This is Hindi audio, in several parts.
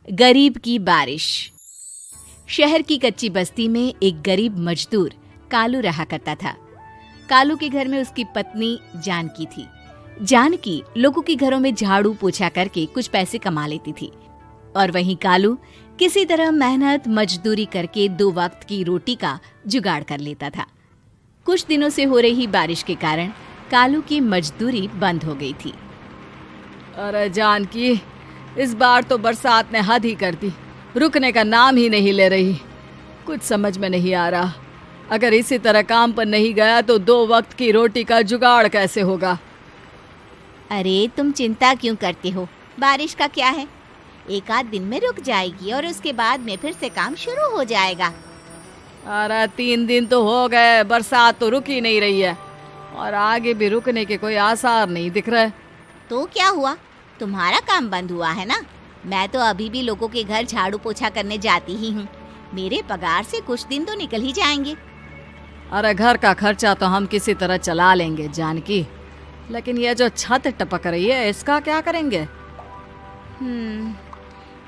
गरीब की बारिश। शहर की कच्ची बस्ती में एक गरीब मजदूर कालू रहा करता था। कालू के घर में उसकी पत्नी जानकी थी। जानकी लोगों के घरों में झाड़ू पोछा करके कुछ पैसे कमा लेती थी और वहीं कालू किसी तरह मेहनत मजदूरी करके 2 वक्त की रोटी का जुगाड़ कर लेता था। कुछ दिनों से हो रही बारिश के कारण कालू की मजदूरी बंद हो गई थी। अरे जानकी, इस बार तो बरसात ने हद ही कर दी, रुकने का नाम ही नहीं ले रही। कुछ समझ में नहीं आ रहा, अगर इसी तरह काम पर नहीं गया तो 2 वक्त की रोटी का जुगाड़ कैसे होगा। अरे तुम चिंता क्यों करते हो, बारिश का क्या है, 1 आध दिन में रुक जाएगी और उसके बाद में फिर से काम शुरू हो जाएगा। अरे 3 दिन तो हो गए, बरसात तो रुक ही नहीं रही है और आगे भी रुकने के कोई आसार नहीं दिख रहे। तो क्या हुआ, तुम्हारा काम बंद हुआ है ना। मैं तो अभी भी लोगों के घर झाड़ू पोछा करने जाती ही हूँ। मेरे पगार से कुछ दिन तो निकल ही जाएंगे। अरे घर का खर्चा तो हम किसी तरह चला लेंगे जानकी, लेकिन ये जो छत टपक रही है इसका क्या करेंगे।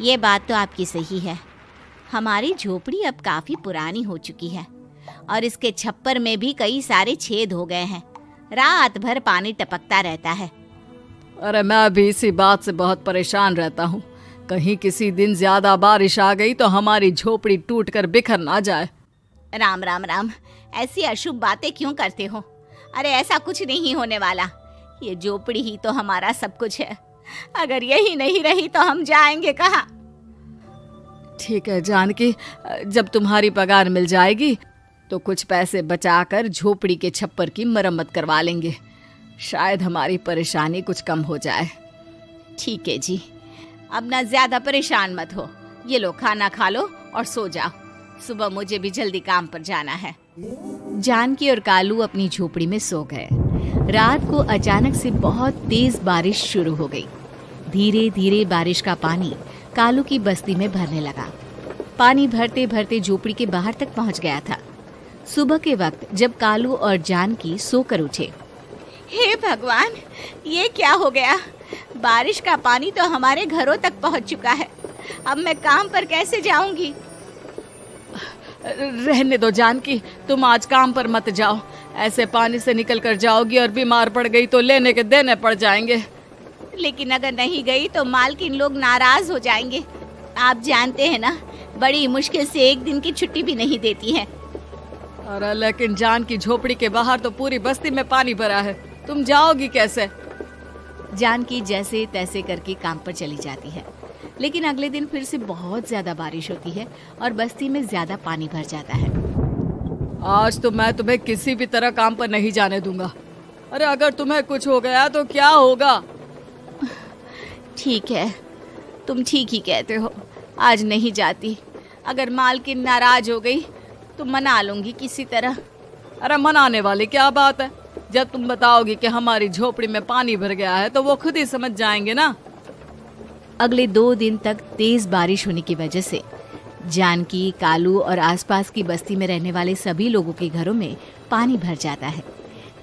ये बात तो आपकी सही है। हमारी झोपड़ी अब काफी पुरानी हो चुकी है और इसके छप्पर में भी कई सारे छेद हो गए हैं। रात भर पानी टपकता रहता है। अरे मैं भी इसी बात से बहुत परेशान रहता हूँ। कहीं किसी दिन ज्यादा बारिश आ गई तो हमारी झोपड़ी टूट कर बिखर ना जाए। राम राम राम, ऐसी अशुभ बातें क्यों करते हो। अरे ऐसा कुछ नहीं होने वाला। ये झोपड़ी ही तो हमारा सब कुछ है। अगर यही नहीं रही तो हम जाएंगे कहाँ। ठीक है जानकी, जब तुम्हारी पगार मिल जाएगी तो कुछ पैसे बचाकर झोपड़ी के छप्पर की मरम्मत करवा लेंगे। शायद हमारी परेशानी कुछ कम हो जाए। ठीक है जी, अब ना ज्यादा परेशान मत हो। ये लो खाना खा लो और सो जाओ, सुबह मुझे भी जल्दी काम पर जाना है। जानकी और कालू अपनी झोपड़ी में सो गए। रात को अचानक से बहुत तेज बारिश शुरू हो गई। धीरे धीरे बारिश का पानी कालू की बस्ती में भरने लगा। पानी भरते भरते झोपड़ी के बाहर तक पहुंच गया था। सुबह के वक्त जब कालू और जानकी सोकर उठे, हे भगवान, ये क्या हो गया। बारिश का पानी तो हमारे घरों तक पहुंच चुका है। अब मैं काम पर कैसे जाऊंगी। रहने दो जानकी, तुम आज काम पर मत जाओ। ऐसे पानी से निकल कर जाओगी और बीमार पड़ गई तो लेने के देने पड़ जाएंगे। लेकिन अगर नहीं गई तो मालकिन लोग नाराज हो जाएंगे। आप जानते हैं ना, बड़ी मुश्किल से 1 दिन की छुट्टी भी नहीं देती है। अरे लेकिन जानकी, झोपड़ी के बाहर तो पूरी बस्ती में पानी भरा है, तुम जाओगी कैसे। जानकी जैसे तैसे करके काम पर चली जाती है, लेकिन अगले दिन फिर से बहुत ज्यादा बारिश होती है और बस्ती में ज्यादा पानी भर जाता है। आज तो मैं तुम्हें किसी भी तरह काम पर नहीं जाने दूंगा। अरे अगर तुम्हें कुछ हो गया तो क्या होगा। ठीक है, तुम ठीक ही कहते हो, आज नहीं जाती। अगर मालकिन नाराज हो गई तो मना लूंगी किसी तरह। अरे मनाने वाली क्या बात है, जब तुम बताओगी कि हमारी झोपड़ी में पानी भर गया है तो वो खुद ही समझ जाएंगे ना। अगले 2 दिन तक तेज बारिश होने की वजह से जानकी, कालू और आसपास की बस्ती में रहने वाले सभी लोगों के घरों में पानी भर जाता है,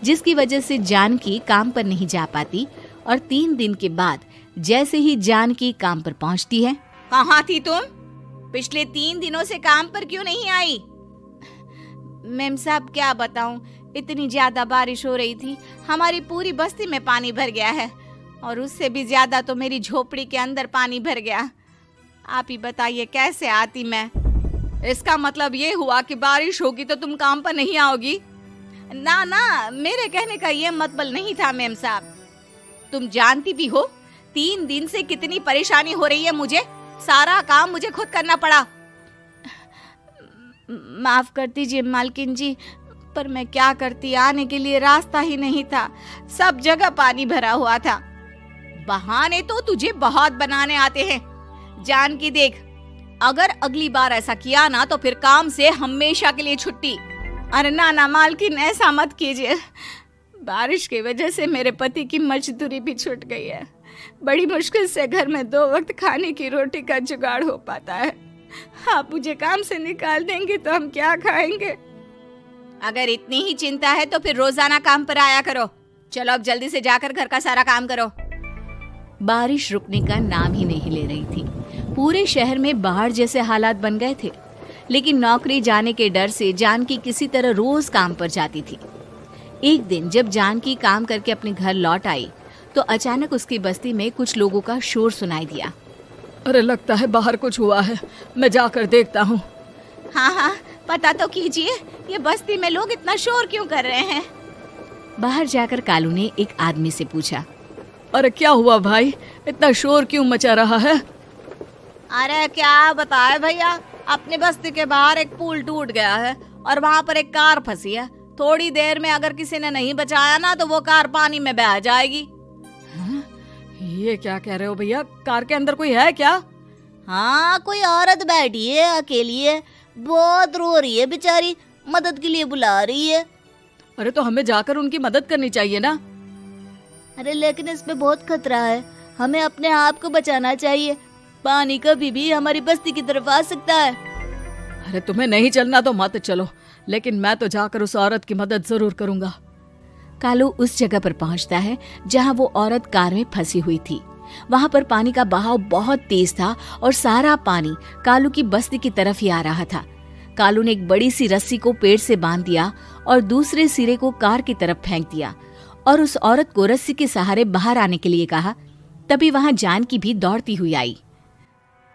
जिसकी वजह से जानकी काम पर नहीं जा पाती। और 3 दिन के बाद जैसे ही जानकी काम पर पहुंचती है, कहाँ थी तुम? पिछले 3 दिनों से काम पर क्यों नहीं आई? मेम साहब क्या बताऊं, इतनी ज्यादा बारिश हो रही थी, हमारी पूरी बस्ती में पानी भर गया है और उससे भी ज्यादा तो मेरी झोपड़ी के अंदर पानी भर गया। आप ही बताइए कैसे आती मैं। इसका मतलब ये हुआ कि बारिश होगी तो तुम काम पर नहीं आओगी। ना ना, मेरे कहने का ये मतलब नहीं था मेम साहब। तुम जानती भी हो 3 दिन से कितनी परेशानी हो रही है मुझे। सारा काम मुझे खुद करना पड़ा। माफ कर दीजिए मालकिन जी, पर मैं क्या करती, आने के लिए रास्ता ही नहीं था, सब जगह पानी भरा हुआ था। बहाने तो तुझे बहुत बनाने आते हैं। जानकी देख, अगर अगली बार ऐसा किया ना तो फिर काम से हमेशा के लिए छुट्टी। अरे ना ना मालकिन, ऐसा मत कीजिए। बारिश की वजह से मेरे पति की मजदूरी भी छूट गई है। बड़ी मुश्किल से घर में 2 वक्त खाने की रोटी का जुगाड़ हो पाता है। आप मुझे काम से निकाल देंगे तो हम क्या खाएंगे। अगर इतनी ही चिंता है तो फिर रोजाना काम पर आया करो। चलो अब जल्दी से जाकर घर का सारा काम करो। बारिश रुकने का नाम ही नहीं ले रही थी। पूरे शहर में बाढ़ जैसे हालात बन गए थे, लेकिन नौकरी जाने के डर से जानकी किसी तरह रोज काम पर जाती थी। एक दिन जब जानकी काम करके अपने घर लौट आई तो अचानक उसकी बस्ती में कुछ लोगों का शोर सुनाई दिया। अरे लगता है बाहर कुछ हुआ है, मैं जाकर देखता हूँ। हाँ, पता तो कीजिए, ये बस्ती में लोग इतना शोर क्यों कर रहे हैं? बाहर जाकर कालू ने एक आदमी से पूछा। अरे क्या हुआ भाई, इतना शोर क्यों मचा रहा है? अरे क्या बताए भैया, अपनी बस्ती के बाहर एक पुल टूट गया है और वहाँ पर एक कार फंसी है। थोड़ी देर में अगर किसी ने नहीं बचाया ना तो वो कार पानी में बह जाएगी। ये क्या कह रहे हो भैया, कार के अंदर कोई है क्या? हाँ, कोई औरत बैठी है, अकेली है, बहुत रो रही है बेचारी, मदद के लिए बुला रही है। अरे तो हमें जाकर उनकी मदद करनी चाहिए ना। अरे लेकिन इसमें बहुत खतरा है, हमें अपने आप को बचाना चाहिए। पानी कभी भी हमारी बस्ती की तरफ आ सकता है। अरे तुम्हें नहीं चलना तो मत चलो, लेकिन मैं तो जाकर उस औरत की मदद जरूर करूंगा। कालू उस जगह पर पहुंचता है जहां वो औरत कार में फंसी हुई थी। वहां पर पानी का बहाव बहुत तेज था और सारा पानी कालू की बस्ती की तरफ ही आ रहा था। कालू ने एक बड़ी सी रस्सी को पेड़ से बांध दिया और दूसरे सिरे को कार की तरफ फेंक दिया और उस औरत को रस्सी के सहारे बाहर आने के लिए कहा। तभी वहां जानकी भी दौड़ती हुई आई।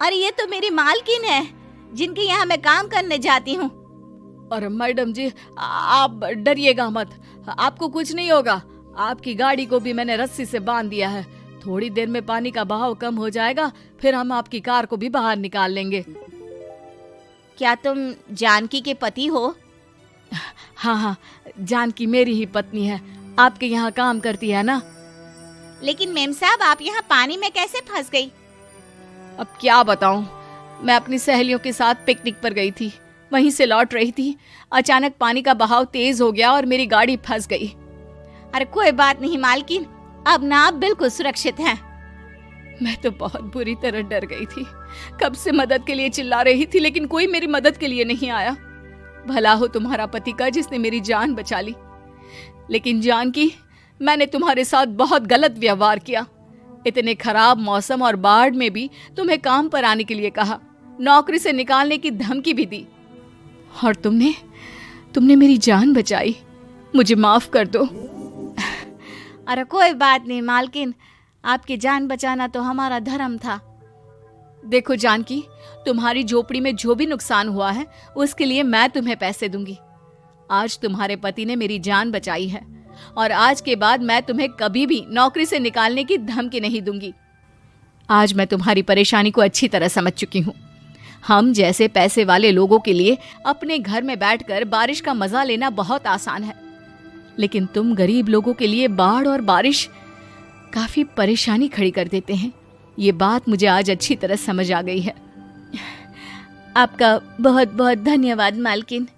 अरे ये तो मेरी मालकिन है, जिनके यहाँ मैं काम करने जाती हूँ। अरे मैडम जी, आप डरिएगा मत, आपको कुछ नहीं होगा। आपकी गाड़ी को भी मैंने रस्सी से बांध दिया है। थोड़ी देर में पानी का बहाव कम हो जाएगा, फिर हम आपकी कार को भी बाहर निकाल लेंगे। क्या तुम जानकी के पति हो? हाँ, जानकी मेरी ही पत्नी है, आपके यहाँ काम करती है ना। लेकिन मेम साहब, आप यहाँ पानी में कैसे फंस गई? अब क्या बताऊं, मैं अपनी सहेलियों के साथ पिकनिक पर गई थी, वहीं से लौट रही थी। अचानक पानी का बहाव तेज हो गया और मेरी गाड़ी फंस गई। अरे कोई बात नहीं मालकिन, अब ना आप बिल्कुल सुरक्षित हैं। मैं तो बहुत बुरी तरह डर गई थी, कब से मदद के लिए चिल्ला रही थी, लेकिन कोई मेरी मदद के लिए नहीं आया। भला हो तुम्हारा पति का जिसने मेरी जान बचा ली। लेकिन जानकी, मैंने तुम्हारे साथ बहुत गलत व्यवहार किया। इतने खराब मौसम और बाढ़ में भी तुम्हें काम पर आने के लिए कहा, नौकरी से निकालने की धमकी भी दी, और तुमने मेरी जान बचाई। मुझे माफ कर दो। अरे कोई बात नहीं मालकिन, आपकी जान बचाना तो हमारा धर्म था। देखो जानकी, तुम्हारी झोपड़ी में जो भी नुकसान हुआ है उसके लिए मैं तुम्हें पैसे दूंगी। आज तुम्हारे पति ने मेरी जान बचाई है और आज के बाद मैं तुम्हें कभी भी नौकरी से निकालने की धमकी नहीं दूंगी। आज मैं तुम्हारी परेशानी को अच्छी तरह समझ चुकी हूँ। हम जैसे पैसे वाले लोगों के लिए अपने घर में बैठकर बारिश का मजा लेना बहुत आसान है, लेकिन तुम गरीब लोगों के लिए बाढ़ और बारिश काफी परेशानी खड़ी कर देते हैं। ये बात मुझे आज अच्छी तरह समझ आ गई है। आपका बहुत बहुत धन्यवाद मालकिन।